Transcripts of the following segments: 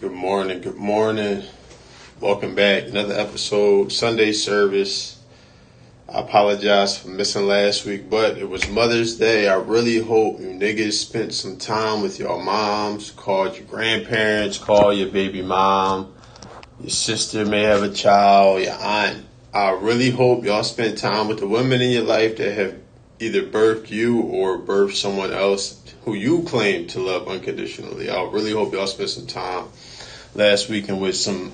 Good morning. Good morning. Welcome back. Another episode, Sunday service. I apologize for missing last week, but it was Mother's Day. I really hope you niggas spent some time with your moms, called your grandparents, called your baby mom. Your sister may have a child, your aunt. I really hope y'all spent time with the women in your life that have either birthed you or birthed someone else who you claim to love unconditionally. I really hope y'all spent some time last weekend with some,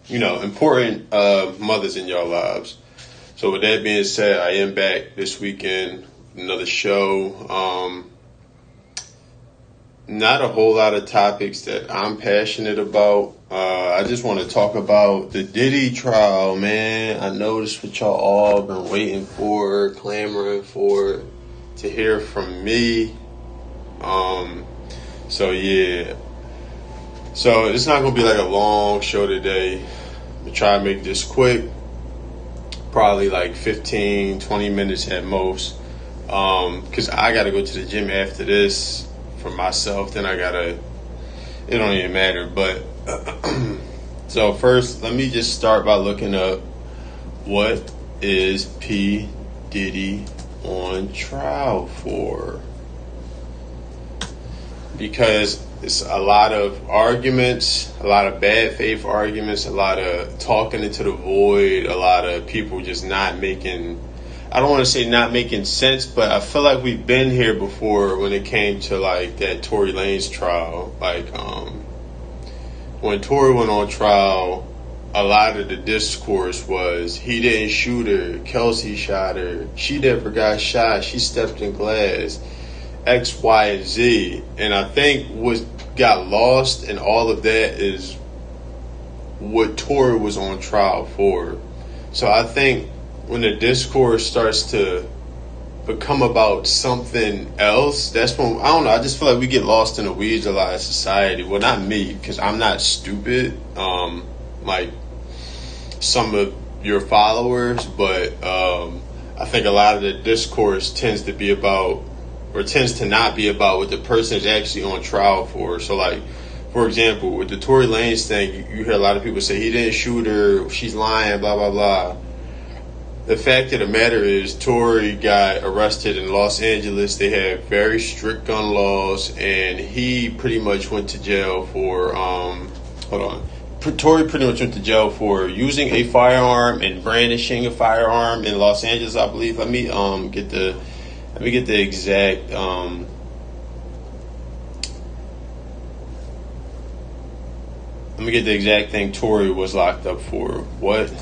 important mothers in your lives. So with that being said, I am back this weekend, another show. Not a whole lot of topics that I'm passionate about. I just want to talk about the Diddy trial, man. I know this what y'all all been waiting for, clamoring for, to hear from me. So it's not going to be like a long show today. I'm going to try to make this quick. Probably like 15, 20 minutes at most. Because I got to go to the gym after this for myself. Then it don't even matter. But so first, let me just start by looking up what is P. Diddy on trial for. Because it's a lot of arguments, a lot of bad faith arguments, a lot of talking into the void, a lot of people just not making, I don't want to say not making sense, but I feel like we've been here before when it came to like that Tory Lanez trial. Like when Tory went on trial, a lot of the discourse was he didn't shoot her, Kelsey shot her, she never got shot, she stepped in glass. X, Y, and Z. And I think what got lost in all of that is what Tory was on trial for. So I think when the discourse starts to become about something else, that's when, I don't know, I just feel like we get lost in the weeds a lot of society. Well, not me, because I'm not stupid, like some of your followers, but I think a lot of the discourse tends to not be about what the person is actually on trial for. So, like, for example, with the Tory Lanez thing, you hear a lot of people say he didn't shoot her, she's lying, blah, blah, blah. The fact of the matter is Tory got arrested in Los Angeles. They have very strict gun laws, and he pretty much went to jail for, Tory pretty much went to jail for using a firearm and brandishing a firearm in Los Angeles, I believe. Let me get the exact thing Tory was locked up for. What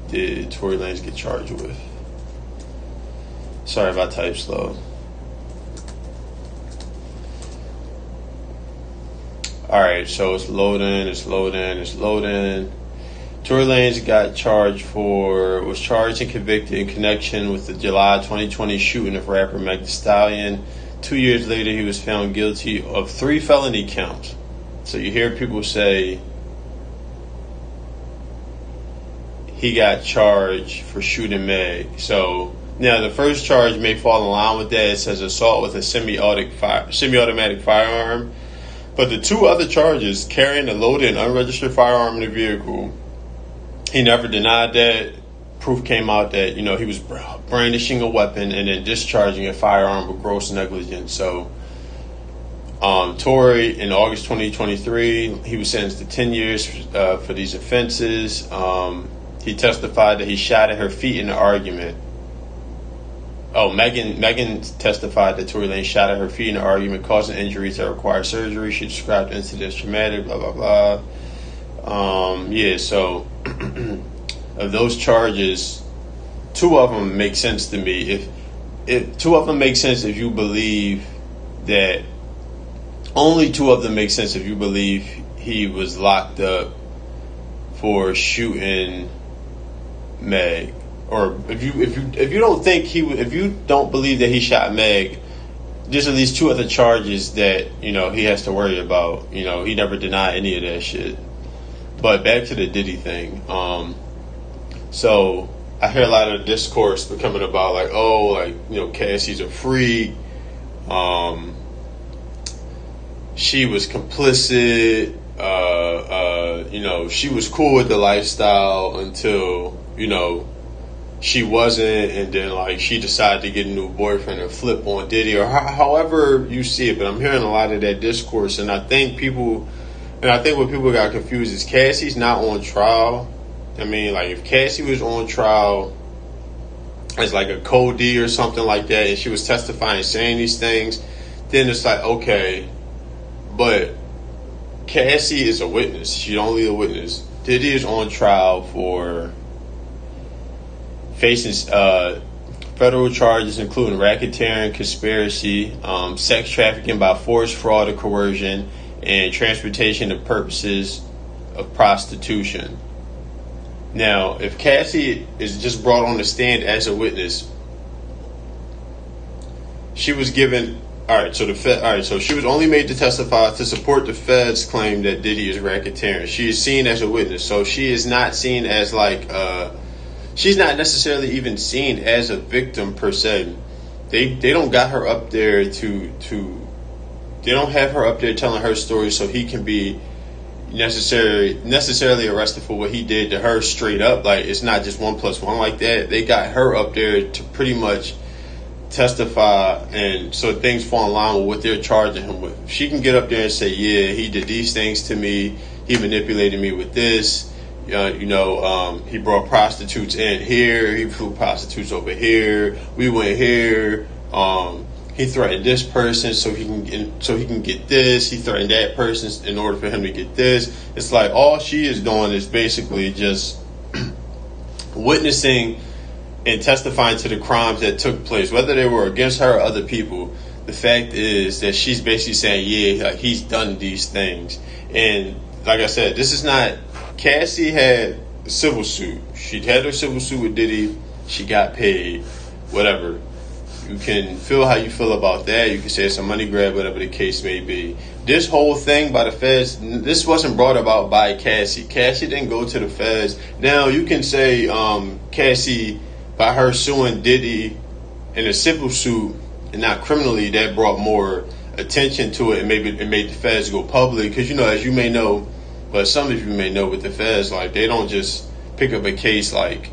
did Tory Lanez get charged with? Sorry if I type slow. Alright, so it's loading. Tory Lanez was charged and convicted in connection with the July 2020 shooting of rapper Meg Thee Stallion. 2 years later, he was found guilty of 3 felony counts. So you hear people say he got charged for shooting Meg. So now the first charge may fall in line with that. It says assault with a semi-automatic firearm. But the 2 other charges, carrying a loaded and unregistered firearm in the vehicle, he never denied that. Proof came out that, he was brandishing a weapon and then discharging a firearm with gross negligence. So, Tory, in August 2023, he was sentenced to 10 years for these offenses. He testified that he shot at her feet in an argument. Megan testified that Tory Lanez shot at her feet in an argument, causing injuries that require surgery. She described the incident as traumatic, blah, blah, blah. So of those charges, 2 of them make sense to me. If 2 of them make sense if you believe that, only 2 of them make sense if you believe he was locked up for shooting Meg, or if you don't believe that he shot Meg, there's at least 2 other charges that he has to worry about. He never denied any of that shit. But back to the Diddy thing. So I hear a lot of discourse becoming about Cassie's a freak. She was complicit. she was cool with the lifestyle until, she wasn't, and then like she decided to get a new boyfriend and flip on Diddy, or however you see it. But I'm hearing a lot of that discourse, and I think what people got confused is Cassie's not on trial. I mean, like if Cassie was on trial as like a Code D or something like that, and she was testifying, saying these things, then it's like, okay, but Cassie is a witness. She's only a witness. Diddy is on trial for facing federal charges including racketeering, conspiracy, sex trafficking by force, fraud, or coercion, and transportation to purposes of prostitution. Now, if Cassie is just brought on the stand as a witness, she was given. So she was only made to testify to support the Fed's claim that Diddy is racketeering. She is seen as a witness, so she is not seen as like. She's not necessarily even seen as a victim per se. They don't got her up there to they don't have her up there telling her story so he can be necessarily arrested for what he did to her straight up. Like it's not just 1+1 like that. They got her up there to pretty much testify, and so things fall in line with what they're charging him with. She can get up there and say, yeah, he did these things to me, he manipulated me with this. He brought prostitutes in here. He flew prostitutes over here. We went here. He threatened this person so he can get this. He threatened that person in order for him to get this. It's like all she is doing is basically just witnessing and testifying to the crimes that took place, whether they were against her or other people. The fact is that she's basically saying, yeah, like he's done these things. And like I said, this is not. Cassie had a civil suit. She had her civil suit with Diddy. She got paid. Whatever. You can feel how you feel about that. You can say it's a money grab, whatever the case may be. This whole thing by the feds, this wasn't brought about by Cassie. Cassie didn't go to the feds. Now, you can say Cassie, by her suing Diddy in a civil suit and not criminally, that brought more attention to it, and maybe it made the feds go public. Because, as you may know, but some of you may know with the feds, like they don't just pick up a case like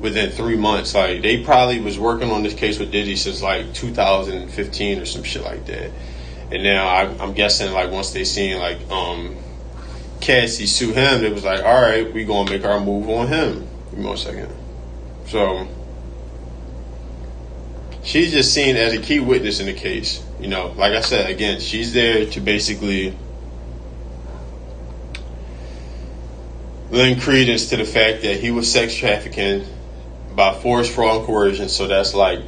within 3 months. Like they probably was working on this case with Diddy since like 2015 or some shit like that. And now I'm guessing like once they seen like Cassie sue him, it was like, all right, we gonna make our move on him. Give me 1 second. So she's just seen as a key witness in the case. Like I said, again, she's there to basically lend credence to the fact that he was sex trafficking by force, fraud, and coercion. So that's like,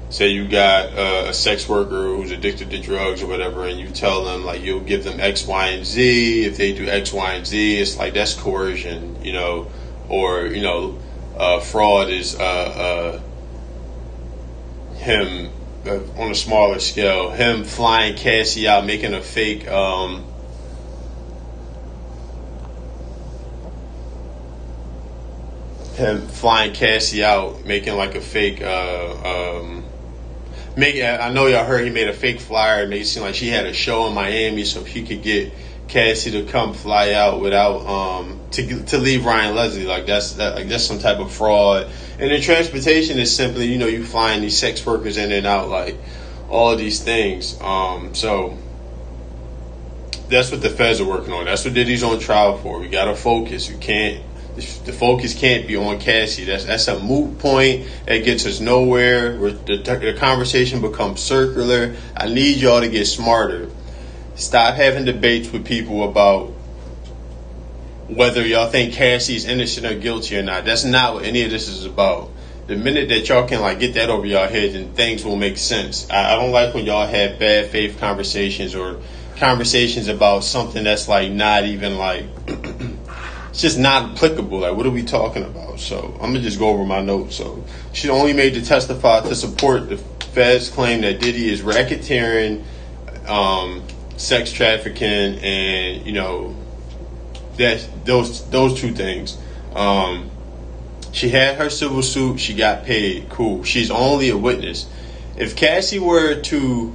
say you got a sex worker who's addicted to drugs or whatever, and you tell them like you'll give them X, Y, and Z. If they do X, Y, and Z, it's like that's coercion, or fraud is him on a smaller scale, him flying Cassie out, making a fake him flying Cassie out, making like a fake I know y'all heard he made a fake flyer and made it seem like she had a show in Miami so he could get Cassie to come fly out without to leave Ryan Leslie. Like that's some type of fraud. And then transportation is simply, you flying these sex workers in and out, like all of these things. So that's what the feds are working on. That's what Diddy's on trial for. We gotta focus. The focus can't be on Cassie. That's a moot point. That gets us nowhere. The conversation becomes circular. I need y'all to get smarter. Stop having debates with people about whether y'all think Cassie's innocent or guilty or not. That's not what any of this is about. The minute that y'all can get that over y'all head, then things will make sense. I don't like when y'all have bad faith conversations or conversations about something that's not even it's just not applicable. What are we talking about? So I'm gonna just go over my notes. So she only made to testify to support the feds' claim that Diddy is racketeering, sex trafficking, and that those two things. She had her civil suit. She got paid. Cool. She's only a witness. If Cassie were to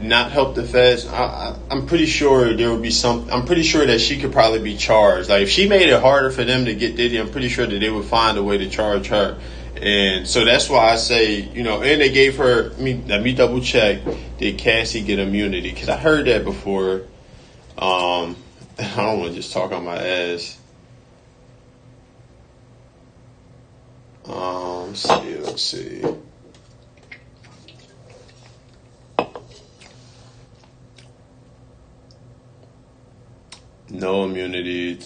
not help the feds, I'm pretty sure there would be some. I'm pretty sure that she could probably be charged. Like if she made it harder for them to get Diddy, I'm pretty sure that they would find a way to charge her. And so that's why I say, and they gave her. Let me double check. Did Cassie get immunity? Because I heard that before. I don't want to just talk on my ass. Let's see. No immunity.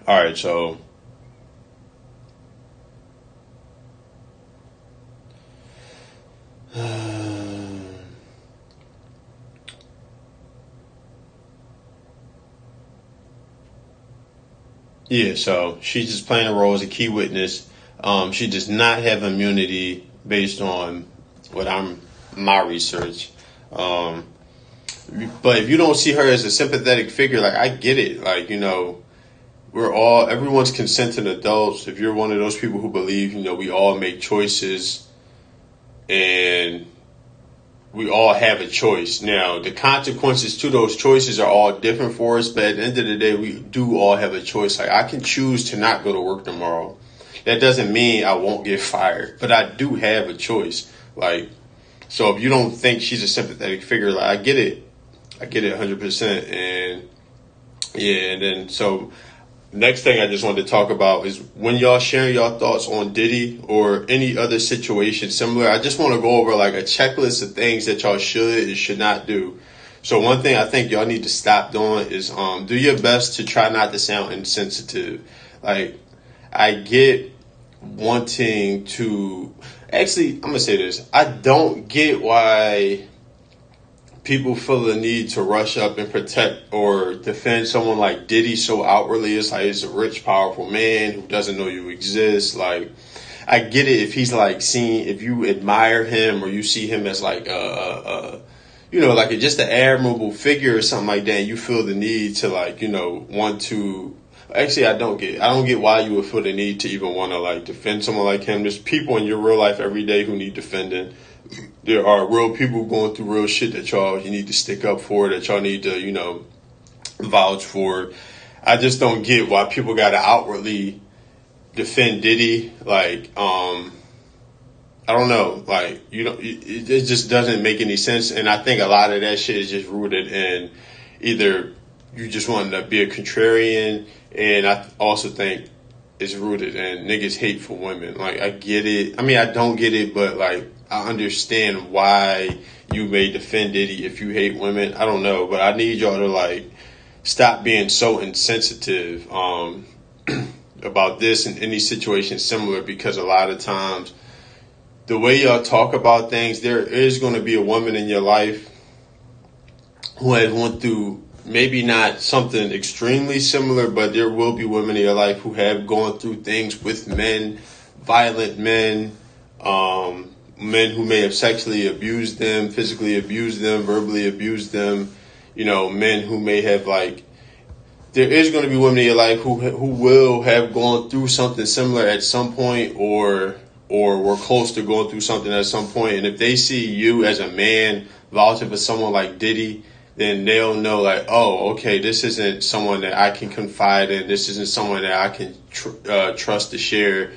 All right, so yeah, so she's just playing a role as a key witness. She does not have immunity based on my research. But if you don't see her as a sympathetic figure, like I get it. Like, everyone's consenting adults. If you're one of those people who believe, we all make choices and we all have a choice. Now, the consequences to those choices are all different for us, but at the end of the day, we do all have a choice. Like I can choose to not go to work tomorrow. That doesn't mean I won't get fired, but I do have a choice. Like, so if you don't think she's a sympathetic figure, like I get it 100%. And yeah, and then so next thing I just wanted to talk about is when y'all sharing y'all thoughts on Diddy or any other situation similar, I just want to go over like a checklist of things that y'all should and should not do. So one thing I think y'all need to stop doing is do your best to try not to sound insensitive. Like I get wanting to, actually, I'm going to say this. I don't get why people feel the need to rush up and protect or defend someone like Diddy so outwardly. It's like he's a rich, powerful man who doesn't know you exist. Like, I get it if he's like if you admire him or you see him as like just an admirable figure or something like that, and you feel the need to want to. Actually, I don't get why you would feel the need to even want to defend someone like him. There's people in your real life every day who need defending. There are real people going through real shit that you need to stick up for, that y'all need to, vouch for. I just don't get why people got to outwardly defend Diddy. I don't know. It just doesn't make any sense. And I think a lot of that shit is just rooted in either you just want to be a contrarian, and I also think it's rooted in niggas hate for women. I get it. I don't get it, but I understand why you may defend Diddy if you hate women. I don't know, but I need y'all to stop being so insensitive about this and any situation similar, because a lot of times the way y'all talk about things, there is going to be a woman in your life who has went through maybe not something extremely similar, but there will be women in your life who have gone through things with men, violent men, men who may have sexually abused them, physically abused them, verbally abused them, men who may have there is going to be women in your life who will have gone through something similar at some point or were close to going through something at some point. And if they see you as a man vouching for someone like Diddy, then they'll know oh, okay, this isn't someone that I can confide in. This isn't someone that I can trust to share,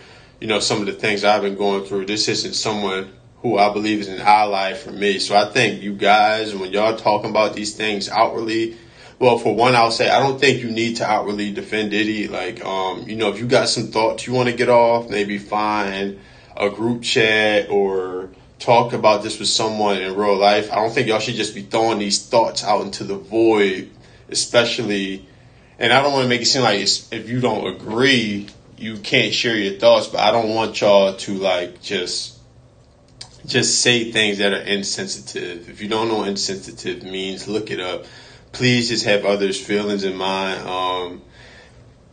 some of the things I've been going through. This isn't someone who I believe is an ally for me. So I think you guys, when y'all talking about these things outwardly, well, for one, I'll say I don't think you need to outwardly defend Diddy. If you got some thoughts you want to get off, maybe find a group chat or talk about this with someone in real life. I don't think y'all should just be throwing these thoughts out into the void, especially, and I don't want to make it seem like if you don't agree, you can't share your thoughts, but I don't want y'all to just say things that are insensitive. If you don't know what insensitive means, look it up. Please just have others' feelings in mind.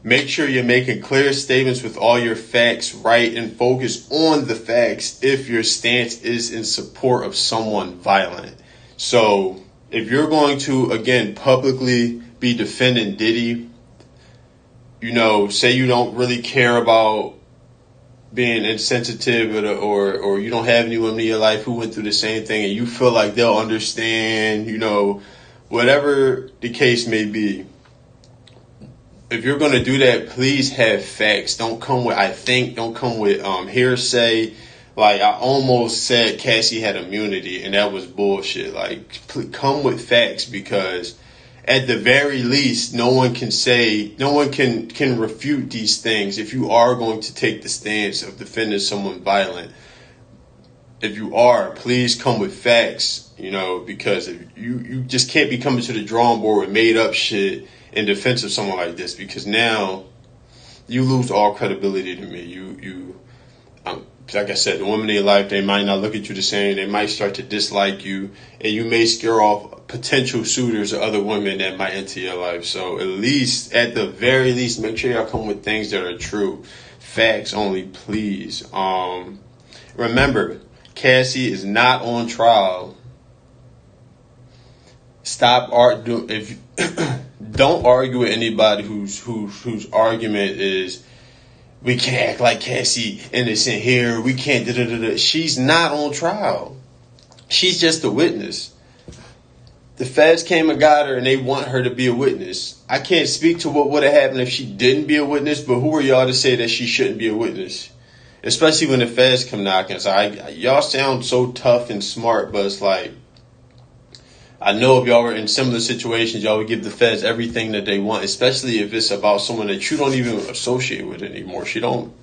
Make sure you're making clear statements with all your facts right and focus on the facts if your stance is in support of someone violent. So if you're going to, again, publicly be defending Diddy, say you don't really care about being insensitive, or you don't have anyone in your life who went through the same thing, and you feel like they'll understand, whatever the case may be. If you're going to do that, please have facts. Don't come with I think. Don't come with hearsay. Like, I almost said Cassie had immunity, and that was bullshit. Like, come with facts, because at the very least, no one can refute these things if you are going to take the stance of defending someone violent. If you are, please come with facts, because if you just can't be coming to the drawing board with made up shit in defense of someone like this, because now you lose all credibility to me. Like I said, the women in your life, they might not look at you the same. They might start to dislike you, and you may scare off potential suitors or other women that might enter your life. So at the very least, make sure y'all come with things that are true. Facts only, please. Remember, Cassie is not on trial. Stop arguing. Don't argue with anybody whose argument is, we can't act like Cassie innocent here. We can't da-da-da-da. She's not on trial. She's just a witness. The feds came and got her, and they want her to be a witness. I can't speak to what would have happened if she didn't be a witness, but who are y'all to say that she shouldn't be a witness? Especially when the feds come knocking. So y'all sound so tough and smart, but it's like, I know if y'all were in similar situations, y'all would give the feds everything that they want, especially if it's about someone that you don't even associate with anymore. She don't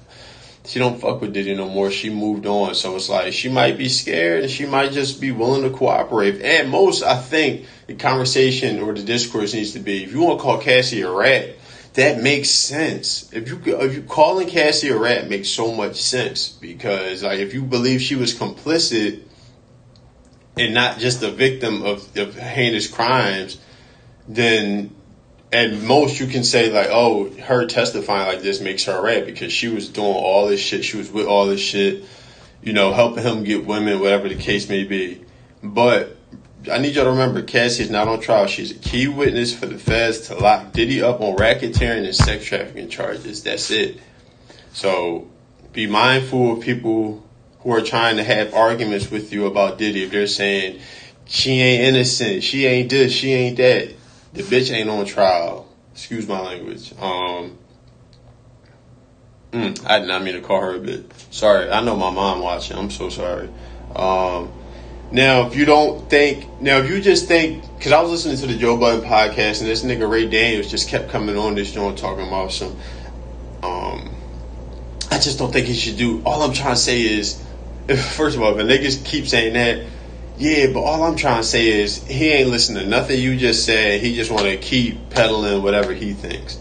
fuck with Diddy no more. She moved on. So it's like, she might be scared, and she might just be willing to cooperate. At most, I think the conversation or the discourse needs to be, if you want to call Cassie a rat, that makes sense. If you calling Cassie a rat makes so much sense, because like, if you believe she was complicit and not just a victim of heinous crimes, then at most you can say like, oh, her testifying like this makes her a rat, because she was doing all this shit. She was with all this shit, helping him get women, whatever the case may be. But I need y'all to remember, Cassie is not on trial. She's a key witness for the feds to lock Diddy up on racketeering and sex trafficking charges. That's it. So be mindful of people who are trying to have arguments with you about Diddy. If they're saying she ain't innocent, she ain't this, she ain't that, the bitch ain't on trial. Excuse my language. I did not mean to call her a bitch. Sorry, I know my mom watching. I'm so sorry. Now, if you just think, because I was listening to the Joe Budden podcast, and this nigga Ray Daniels just kept coming on this joint talking about some, I just don't think he should do. All I'm trying to say is, first of all, if niggas keep saying that, yeah, but all I'm trying to say is, he ain't listening to nothing you just said. He just want to keep peddling whatever he thinks.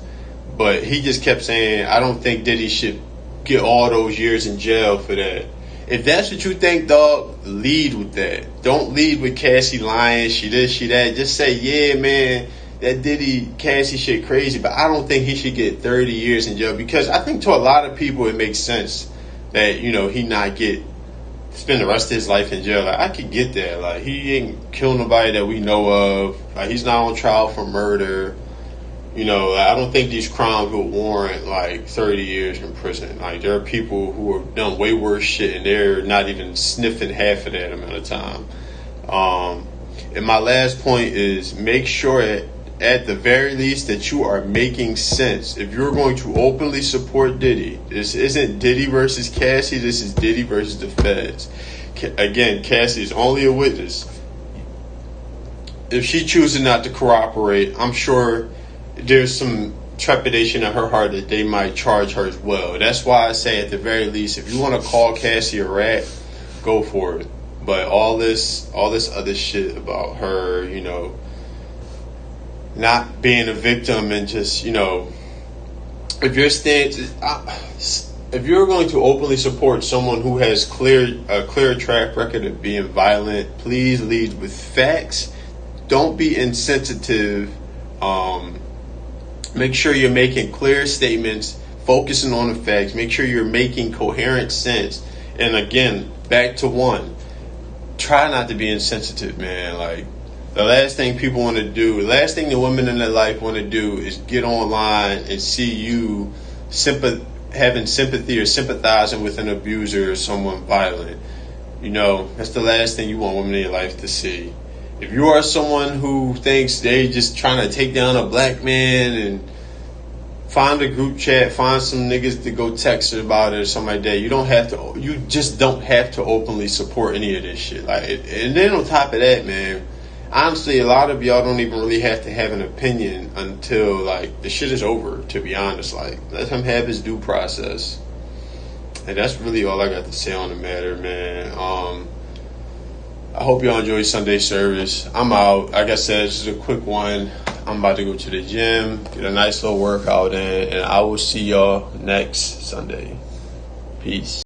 But he just kept saying, I don't think Diddy should get all those years in jail for that. If that's what you think, dog, lead with that. Don't lead with Cassie lying, she this, she that. Just say, yeah, man, that Diddy, Cassie shit crazy, but I don't think he should get 30 years in jail. Because I think to a lot of people it makes sense that, he not spend the rest of his life in jail. Like, I could get that. Like, he ain't killed nobody that we know of. Like, he's not on trial for murder. I don't think these crimes would warrant like 30 years in prison. Like, there are people who have done way worse shit, and they're not even sniffing half of that amount of time. And my last point is, make sure at the very least that you are making sense. If you're going to openly support Diddy, this isn't Diddy versus Cassie, this is Diddy versus the feds. Again, Cassie is only a witness. If she chooses not to cooperate, I'm sure there's some trepidation in her heart that they might charge her as well. That's why I say, at the very least, if you want to call Cassie a rat, go for it. But all this other shit about her, not being a victim, and just, if you're going to openly support someone who has a clear track record of being violent, please lead with facts. Don't be insensitive. Make sure you're making clear statements, focusing on the facts. Make sure you're making coherent sense. And again, back to one, try not to be insensitive, man. Like, the last thing people want to do, the last thing the women in their life want to do is get online and see you having sympathy or sympathizing with an abuser or someone violent. You know, that's the last thing you want women in your life to see. If you are someone who thinks they just trying to take down a black man and find a group chat, find some niggas to go text about it or something like that, you just don't have to openly support any of this shit. Like, and then on top of that, man, honestly, a lot of y'all don't even really have to have an opinion until, like, the shit is over, to be honest. Like, let him have his due process. And that's really all I got to say on the matter, man. I hope y'all enjoy Sunday service. I'm out. Like I said, this is a quick one. I'm about to go to the gym, get a nice little workout in, and I will see y'all next Sunday. Peace.